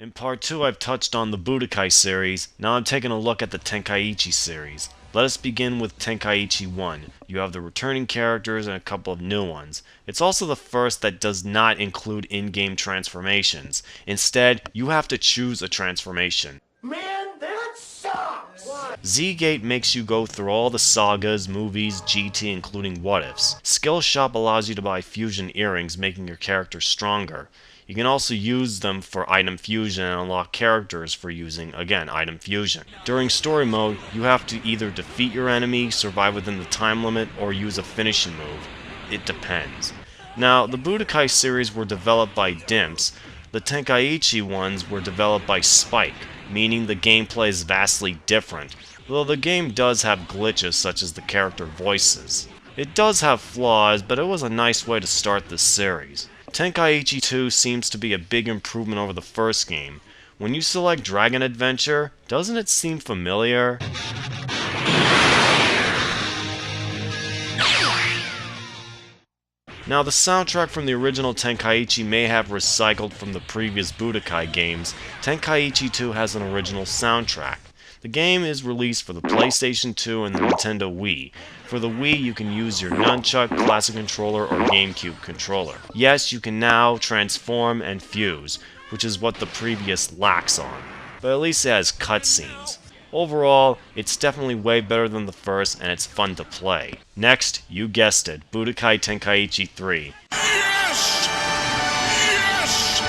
In part 2 I've touched on the Budokai series, now I'm taking a look at the Tenkaichi series. Let us begin with Tenkaichi 1. You have the returning characters and a couple of new ones. It's also the first that does not include in-game transformations. Instead, you have to choose a transformation. Man, that sucks! Z-Gate makes you go through all the sagas, movies, GT, including what-ifs. Skill Shop allows you to buy fusion earrings, making your character stronger. You can also use them for item fusion and unlock characters for using, again, item fusion. During story mode, you have to either defeat your enemy, survive within the time limit, or use a finishing move. It depends. Now, the Budokai series were developed by Dimps. The Tenkaichi ones were developed by Spike, meaning the gameplay is vastly different, though the game does have glitches such as the character voices. It does have flaws, but it was a nice way to start this series. Tenkaichi 2 seems to be a big improvement over the first game. When you select Dragon Adventure, doesn't it seem familiar? Now, the soundtrack from the original Tenkaichi may have recycled from the previous Budokai games. Tenkaichi 2 has an original soundtrack. The game is released for the PlayStation 2 and the Nintendo Wii. For the Wii, you can use your Nunchuck, Classic Controller, or GameCube controller. Yes, you can now transform and fuse, which is what the previous lacks on. But at least it has cutscenes. Overall, it's definitely way better than the first, and it's fun to play. Next, you guessed it, Budokai Tenkaichi 3. Yes! Yes!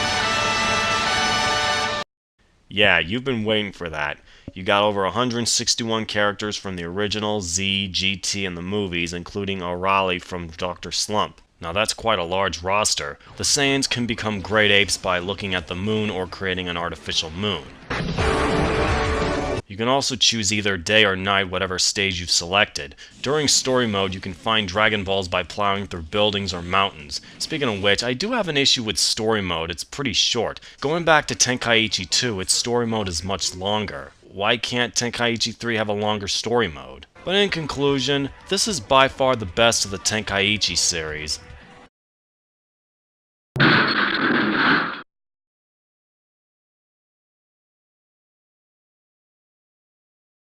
Yeah, you've been waiting for that. You got over 161 characters from the original, Z, GT, and the movies, including Arale from Dr. Slump. Now that's quite a large roster. The Saiyans can become great apes by looking at the moon or creating an artificial moon. You can also choose either day or night, whatever stage you've selected. During story mode, you can find Dragon Balls by plowing through buildings or mountains. Speaking of which, I do have an issue with story mode. It's pretty short. Going back to Tenkaichi 2, its story mode is much longer. Why can't Tenkaichi 3 have a longer story mode? But in conclusion, this is by far the best of the Tenkaichi series.